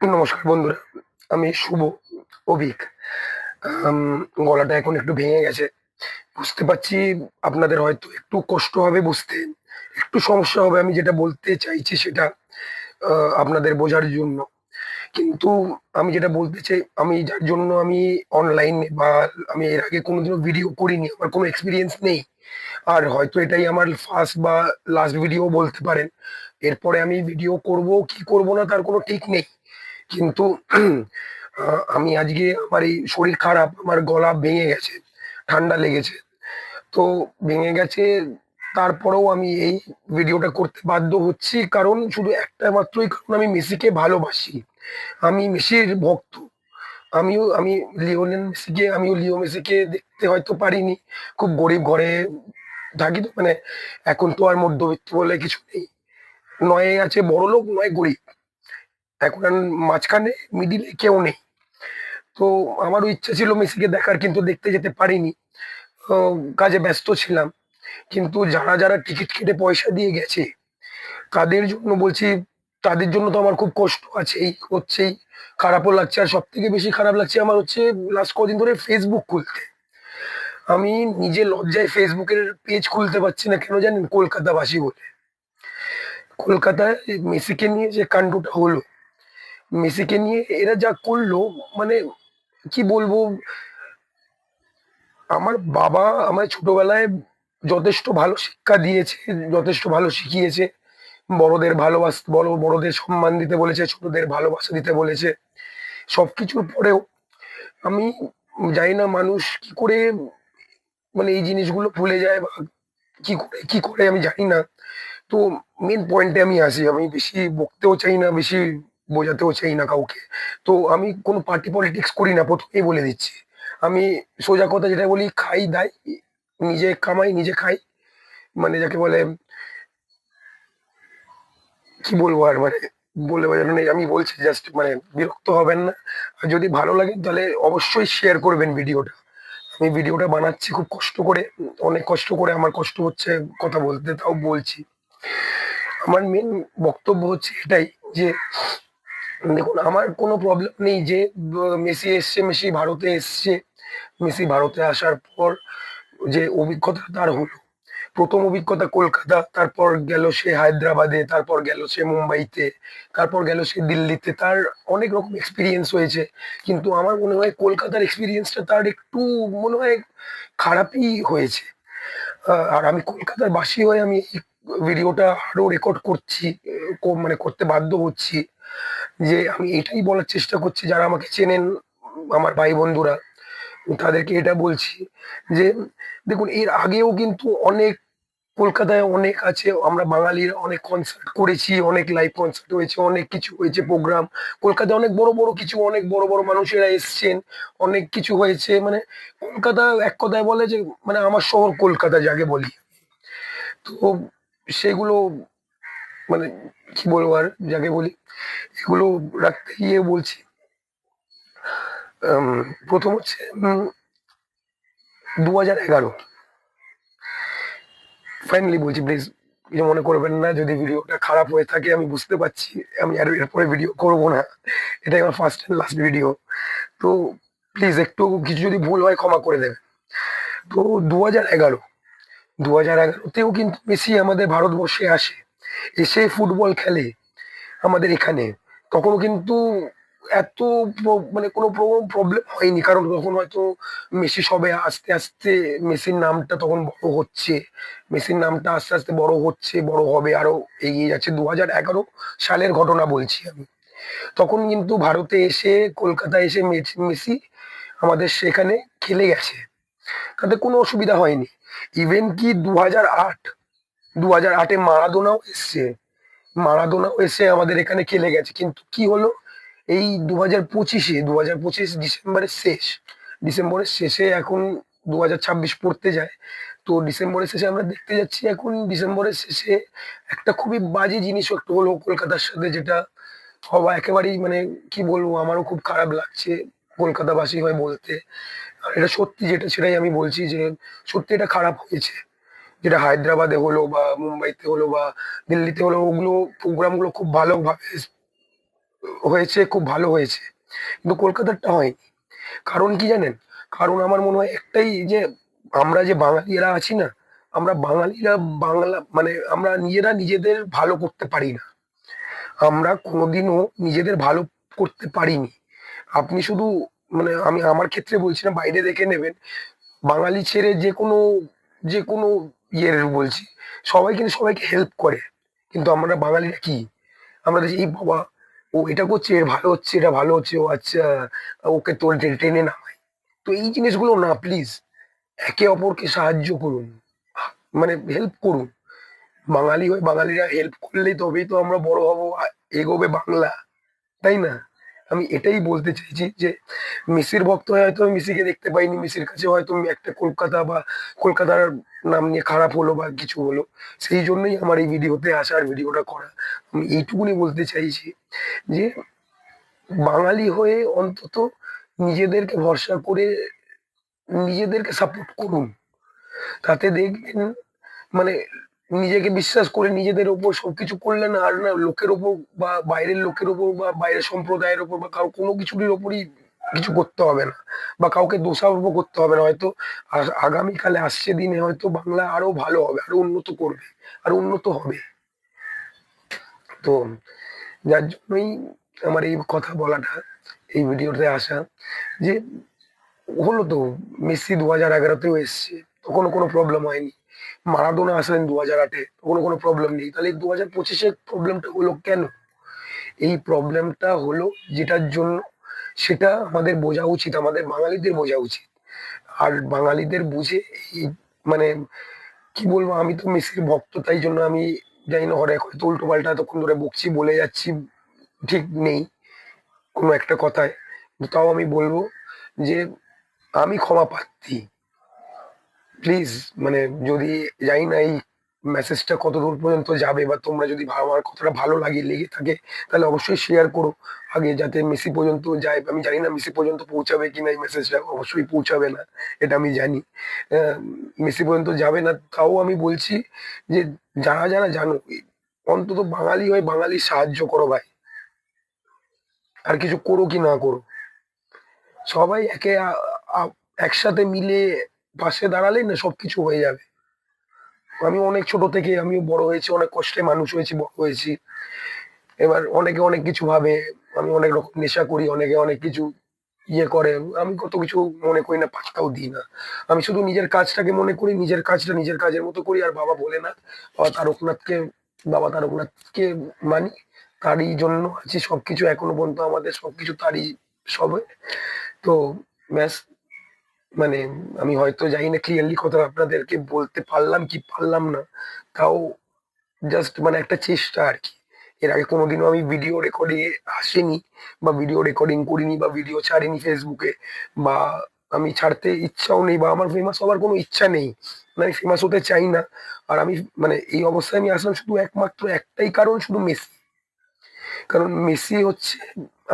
নমস্কার বন্ধুরা, আমি শুভ, অভীক। আম গলাটা এখন একটু ভেঙে গেছে। বুঝতে পারছি আপনাদের হয়তো একটু কষ্ট হবে বুঝতে, একটু সমস্যা হবে আমি যেটা বলতে চাইছি সেটা আ আপনাদের বোঝার জন্য। কিন্তু আমি যেটা বলতে চাই, আমি যার জন্য আমি অনলাইনে বা আমি এর আগে কোনোদিনও ভিডিও করিনি, আমার কোনো এক্সপেরিয়েন্স নেই। আর হয়তো এটাই আমার ফার্স্ট বা লাস্ট ভিডিও বলতে পারেন। এরপরে আমি ভিডিও করব কি করব না তার কোনো ঠিক নেই। কিন্তু আ আমি আজকে আমার এই শরীর খারাপ, আমার গলা ভেঙে গেছে, ঠান্ডা লেগেছে। তো ভেঙে গেছে তারপরেও আমি এই ভিডিওটা করতে বাধ্য হচ্ছি কারণ শুধু একটা মাত্রই কারণ আমি মেসিকে ভালোবাসি। আমি মেসির ভক্ত। আমি লিওনেল মেসিকে আমিও লিও মেসিকে দেখতে হয়তো পারিনি। খুব গরিব ঘরে থাকি তো মানে এখন তো আর মধ্যবিত্ত বলে কিছু নেই। নয় আছে বড়লোক, নয় গরিব। এখন আর মাঝখানে মিডিলে কেউ নেই। তো আমারও ইচ্ছা ছিল মেসিকে দেখার কিন্তু দেখতে যেতে পারিনি। ও কাজে ব্যস্ত ছিলাম। কিন্তু যারা টিকিট কেটে পয়সা দিয়ে গেছে, তাদের জন্য বলছি, তাদের জন্য তো আমার খুব কষ্ট আছেই, হচ্ছেই। খারাপও লাগছে। আর সবথেকে বেশি খারাপ লাগছে আমার হচ্ছে লাস্ট কদিন ধরে Facebook খুলতে। আমি নিজে লজ্জায় Facebook এর পেজ খুলতে পারছি না। কেন জানেন? কলকাতাবাসী বলে। কলকাতায় মেসিকে নিয়ে যে কান্ডটা হলো, মেসিকে নিয়ে এরা যা করলো মানে কি বলবো? আমার বাবা আমায় ছোটবেলায় যথেষ্ট ভালো শিক্ষা দিয়েছে, যথেষ্ট ভালো শিখিয়েছে। বড়দের বড়দের সম্মান দিতে বলেছে, ছোটদের ভালোবাসা দিতে বলেছে। সবকিছুর পরেও আমি জানি না মানুষ কি করে মানে এই জিনিসগুলো ভুলে যায় বা কি করে আমি জানি না। তো মেইন পয়েন্টে আমি আসি। আমি বেশি বকতেও চাই না, বেশি বোঝাতেও চাই না কাউকে। তো আমি কোনো পার্টি পলিটিক্স করি না, ১ম এই বলে দিচ্ছি। আমি সোজা কথা যেটা বলি, খাই দাই, নিজে কামাই, নিজে খাই। মানে যাকে বলে কি বলবো আর মানে বলে বোঝানো নেই। আমি বলছি জাস্ট মানে বিরক্ত হবেন না। আর যদি ভালো লাগে তাহলে অবশ্যই শেয়ার করবেন ভিডিওটা। আমি ভিডিওটা বানাচ্ছি খুব কষ্ট করে, অনেক কষ্ট করে। আমার কষ্ট হচ্ছে কথা বলতে, তাও বলছি। আমার মেইন বক্তব্য হচ্ছে এটাই যে দেখুন আমার কোনো প্রবলেম নেই যে মেসি এসছে, মেসি ভারতে এসছে। মেসি ভারতে আসার পর যে অভিজ্ঞতা তার হলো, ১ম অভিজ্ঞতা কলকাতা, তারপর গেল সে হায়দ্রাবাদে, তারপর গেল সে মুম্বাইতে, তারপর গেল সে দিল্লিতে। তার অনেক রকম এক্সপেরিয়েন্স হয়েছে। কিন্তু আমার মনে হয় কলকাতার এক্সপেরিয়েন্সটা তার একটু মনে হয় খারাপই হয়েছে। আর আমি কলকাতার বাসী হয়ে আমি এই ভিডিওটা আরো রেকর্ড করছি, মানে করতে বাধ্য হচ্ছি। যে আমি এটাই বলার চেষ্টা করছি যারা আমাকে চেনেন, আমার ভাই বন্ধুরা, তাদেরকে এটা বলছি যে দেখুন এর আগেও কিন্তু অনেক কলকাতায় অনেক আছে। আমরা বাঙালিরা অনেক কনসার্ট করেছি, অনেক লাইভ কনসার্ট হয়েছে, অনেক কিছু হয়েছে প্রোগ্রাম। কলকাতায় অনেক বড় কিছু, অনেক বড় মানুষেরা এসছেন, অনেক কিছু হয়েছে। মানে কলকাতা এক কথায় বলে যে মানে আমার শহর কলকাতা যাকে বলি। তো সেগুলো মানে কি বলবো আর যাকে বলি, এগুলো রাখতে গিয়ে বলছি, আম ১ম হচ্ছে ২০১১ ফাইনালি বলছি প্লিজ কিছু মনে করবেন না যদি ভিডিওটা খারাপ হয়ে থাকে। আমি বুঝতে পারছি। আমি আর এরপরে ভিডিও করব না। এটাই আমার ফার্স্ট এন্ড লাস্ট ভিডিও। তো প্লিজ একটু কিছু যদি ভুল হয় ক্ষমা করে দেবেন। তো ২০১১, ২০১১ তেও কিন্তু মেসি আমাদের ভারতবর্ষে আসে। এসে ফুটবল খেলে আমাদের এখানে। তখনও কিন্তু এত মানে কোনো প্রবলেম হয়নি। কারণ তখন হয়তো মেসি সবে আস্তে মেসির নামটা তখন বড় হচ্ছে। মেসির নামটা আস্তে বড় হচ্ছে, বড় হবে, আরো এগিয়ে যাচ্ছে। ২০১১ সালের ঘটনা বলছি আমি। তখন কিন্তু ভারতে এসে, কলকাতায় এসে মেসি আমাদের সেখানে খেলে গেছে। তাতে কোনো অসুবিধা হয়নি। ইভেন কি ২০০৮, ২০০৮ এ মারাদোনাও এসে আমাদের এখানে খেলে গেছে। কিন্তু কি হলো? এই ২০২৫ ডিসেম্বরের শেষে এখন ২০২৬ পড়তে যায়। তো ডিসেম্বরের শেষে আমরা দেখতে যাচ্ছি, এখন ডিসেম্বরের শেষে একটা খুবই বাজে জিনিস একটু হলো কলকাতার সাথে, যেটা হওয়া একেবারেই মানে কি বলবো, আমারও খুব খারাপ লাগছে কলকাতাবাসী হয়ে বলতে। আর এটা সত্যি, যেটা সেটাই আমি বলছি যে সত্যি এটা খারাপ হয়েছে। যেটা হায়দ্রাবাদে হলো বা মুম্বাইতে হলো বা দিল্লিতে হলো, ওগুলো প্রোগ্রামগুলো খুব ভালোভাবে হয়েছে, খুব ভালো হয়েছে, কিন্তু কলকাতারটা হয়নি। কারণ কি জানেন? কারণ আমার মনে হয় একটাই, যে আমরা যে বাঙালিরা আছি না, আমরা বাঙালিরা বাংলা মানে আমরা নিজেরা নিজেদের ভালো করতে পারি না। আমরা কোনোদিনও নিজেদের ভালো করতে পারিনি। আপনি শুধু মানে আমি আমার ক্ষেত্রে বলছি না, বাইরে দেখে নেবেন। বাঙালি ছেড়ে যে কোনো ইয়ের বলছি, সবাই কিন্তু সবাইকে হেল্প করে। কিন্তু আমরা বাঙালিরা কি? আমরা দেখি, এই বাবা ও এটা করছে, এর ভালো হচ্ছে, এটা ভালো হচ্ছে, ও আচ্ছা, ওকে তোর টেনে নামাই। তো এই জিনিসগুলো না, প্লিজ একে অপরকে সাহায্য করুন, মানে হেল্প করুন। বাঙালি হয়ে বাঙালিরা হেল্প করলেই তবেই তো আমরা বড় হব, এগোবে বাংলা, তাই না? আমি এটাই বলতে চাইছি যে মেসির ভক্ত হয়ে হয়তো আমি মেসিকে দেখতে পাইনি, মেসির কাছে হয়তো আমি একটা কলকাতা বা কলকাতার নাম নিয়ে খারাপ হলো বা কিছু হলো, সেই জন্যই আমার এই ভিডিওতে আসা আর ভিডিওটা করা। আমি এইটুকুনি বলতে চাইছি যে বাঙালি হয়ে অন্তত নিজেদেরকে ভরসা করে নিজেদেরকে সাপোর্ট করুন। তাতে দেখবেন মানে নিজেকে বিশ্বাস করে নিজেদের ওপর সবকিছু করলে না, আর না লোকের ওপর বা বাইরের লোকের ওপর বা বাইরের সম্প্রদায়ের ওপর বা কারো কোনো কিছুর ওপরই কিছু করতে হবে না, বা কাউকে দোষারোপ করতে হবে না। হয়তো আগামীকালে আসছে দিনে হয়তো বাংলা আরো ভালো হবে, আরো উন্নত করবে, আরো উন্নত হবে। তো যার জন্যই আমার এই কথা বলাটা, এই ভিডিওতে আসা, যে হলো তো, মেসি 2011-তেও এসছে, তখনও কোনো প্রবলেম হয়নি। মারাদোনা আসলেন 2008-এ, তখনও কোনো প্রবলেম নেই। তাহলে 2025-এ প্রবলেমটা হলো কেন? এই প্রবলেমটা হলো যেটার জন্য, সেটা আমাদের বোঝা উচিত, আমাদের বাঙালিদের বোঝা উচিত। আর বাঙালিদের বুঝে এই মানে কি বলবো, আমি তো মেসির ভক্ত, তাই জন্য আমি জানি না, হয়তো উল্টো পাল্টা এতক্ষণ ধরে বকছি, বলে যাচ্ছি, ঠিক নেই কোনো একটা কথায়। কিন্তু তাও আমি বলবো যে আমি ক্ষমা প্রার্থী। প্লিজ, মানে যদি, জানি না এই মেসেজটা কত দূর পর্যন্ত যাবে, বা তোমরা যদি আমার কথাটা ভালো লেগে থাকে, তাহলে অবশ্যই শেয়ার করো আগে, যাতে মেসি পর্যন্ত যায়। আমি জানি না মেসি পর্যন্ত পৌঁছাবে কিনা এই মেসেজটা, অবশ্যই পৌঁছাবে না, এটা আমি জানি। আহ, মেসি পর্যন্ত যাবে না, তাও আমি বলছি যে যারা যারা জানো, অন্তত বাঙালি হয়ে বাঙালি সাহায্য করো ভাই। আর কিছু করো কি না করো, সবাই একসাথে মিলে পাশে দাঁড়ালেই না সবকিছু হয়ে যাবে। আমি অনেক ছোট থেকে আমিও বড় হয়েছি, অনেক কষ্টে মানুষ হয়েছি, বড় হয়েছি। এবার অনেকে অনেক কিছু ভাবে, আমি অনেক রকম নেশা করি, অনেকে অনেক কিছু ইয়ে করে, আমি কত কিছু মনে করি না, পাত্তাও দিই না। আমি শুধু নিজের কাজটাকে মনে করি, নিজের কাজটা নিজের কাজের মতো করি। আর বাবা ভোলেনাথ, বাবা তারকনাথকে বাবা তারকনাথকে মানি, তারই জন্য আছি সবকিছু, এখনো পর্যন্ত আমাদের সবকিছু তারই সবে। তো ব্যাস, মানে আমি হয়তো জানি না ক্লিয়ারলি কথা আপনাদেরকে বলতে পারলাম কি পারলাম না, তাও জাস্ট মানে একটা চেষ্টা আর কি। এর আগে কোনোদিনও আমি ভিডিও রেকর্ডিং এ আসিনি, বা ভিডিও রেকর্ডিং করিনি, বা ভিডিও ছাড়িনি ফেসবুকে, বা আমি ছাড়তে ইচ্ছাও নেই, বা আমার ফেমাস হওয়ার কোনো ইচ্ছা নেই, মানে আমি ফেমাস হতে চাই না। আর আমি মানে এই অবস্থায় আমি আসলাম শুধু একমাত্র একটাই কারণ, শুধু মেসি। কারণ মেসি হচ্ছে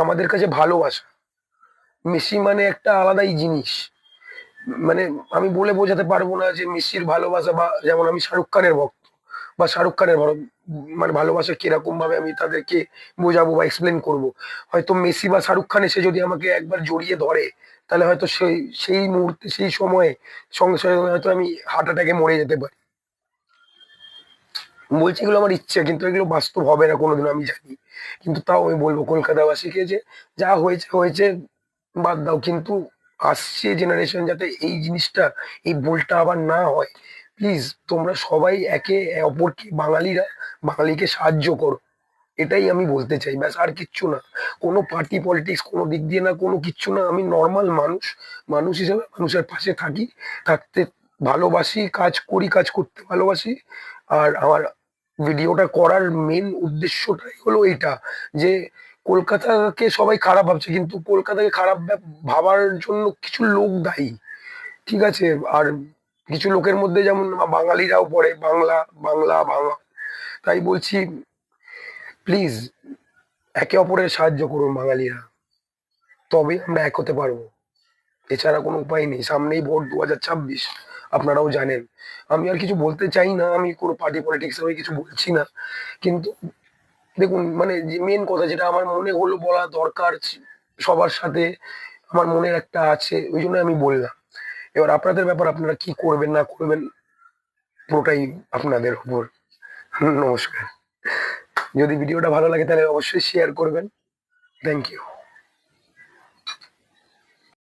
আমাদের কাছে ভালোবাসা। মেসি মানে একটা আলাদাই জিনিস। মানে আমি বলে বোঝাতে পারবো না যে মেসির ভালোবাসা, বা যেমন আমি শাহরুখ খানের ভক্ত, বা শাহরুখ খানের মানে ভালোবাসা কিরকম ভাবে আমি তাদেরকে বোঝাবো বা এক্সপ্লেন করব। হয়তো মেসি বা শাহরুখ খান এসে যদি আমাকে একবার জড়িয়ে ধরে, তাহলে হয়তো সেই সেই মুহূর্তে সেই সময়ে সঙ্গে সঙ্গে হয়তো আমি হার্ট অ্যাটাকে মরে যেতে পারি। বলছি এগুলো আমার ইচ্ছে, কিন্তু এগুলো বাস্তব হবে না কোনোদিন আমি জানি। কিন্তু তাও আমি বলবো কলকাতাবাসীকে যে যা হয়েছে হয়েছে, বাদ দাও। কিন্তু আসছে জেনারেশন যাতে এই জিনিসটা, এই ভুলটা আবার না হয়। প্লিজ তোমরা সবাই একে অপরকে, বাঙালিরা বাঙালিকে সাহায্য করো। এটাই আমি বলতে চাই, ব্যাস, আর কিচ্ছু না। কোনো পার্টি পলিটিক্স কোনো দিক দিয়ে না, কোনো কিচ্ছু না। আমি নর্মাল মানুষ, মানুষ হিসেবে মানুষের পাশে থাকি, থাকতে ভালোবাসি, কাজ করি, কাজ করতে ভালোবাসি। আর আমার ভিডিওটা করার মেন উদ্দেশ্যটাই হলো এটা, যে কলকাতাকে সবাই খারাপ ভাবছে, কিন্তু কলকাতাকে খারাপ ভাবার জন্য কিছু লোক দায়ী, ঠিক আছে? আর কিছু লোকের মধ্যে যেমন বাঙালিরাও পড়ে, বাংলা বাংলা বাংলা। তাই বলছি, প্লিজ একে অপরের সাহায্য করুন বাঙালিরা, তবেই আমরা এক হতে পারবো। এছাড়া কোনো উপায় নেই। সামনেই ভোট 2026, আপনারাও জানেন। আমি আর কিছু বলতে চাই না, আমি কোনো পার্টি পলিটিক্স আমি কিছু বলছি না, কিন্তু দেখুন মানে যে মেন কথা যেটা আমার মনে হলো বলা দরকার সবার সাথে, আমার মনের একটা আছে, ওই জন্য আমি বললাম। এবার আপনাদের ব্যাপার, আপনারা কি করবেন না করবেন পুরোটাই আপনাদের উপর। নমস্কার। যদি ভিডিওটা ভালো লাগে তাহলে অবশ্যই শেয়ার করবেন। Thank you.